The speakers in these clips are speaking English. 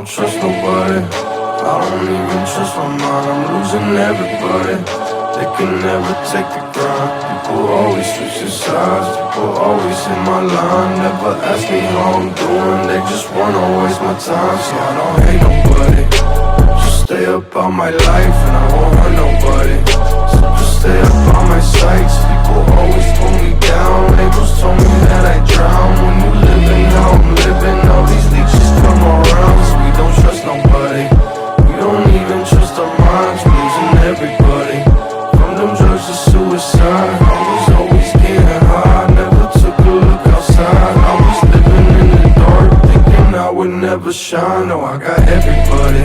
don't trust nobody. I don't even trust my mind, I'm losing everybody. They can never take the grind. People always switching sides, people always in my line. Never ask me how I'm doing, they just wanna waste my time. See, I don't hate nobody, just stay up on my life and I won't hurt nobody. So just stay up on my sights. People always pull me down, labels told me that I drown. When you living how I'm living, all these leeches come around. So we don't trust nobody, we don't even trust our minds. We're losing everybody, from them drugs to suicide. I was always getting high, never took a look outside. I was living in the dark, thinking I would never shine. No, I got everybody,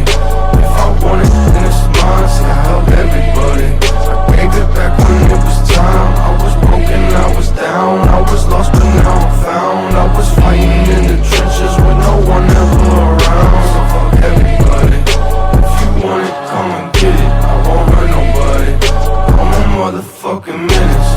if I want it, then it's mine. See, I help everybody, I gave it back when it was time. I was broken, I was down, I was lost but now I'm found. I was fighting in the trenches with no one ever around. So fuck everybody, if you want it, come and get it. I won't hurt nobody, I'm a motherfucking menace.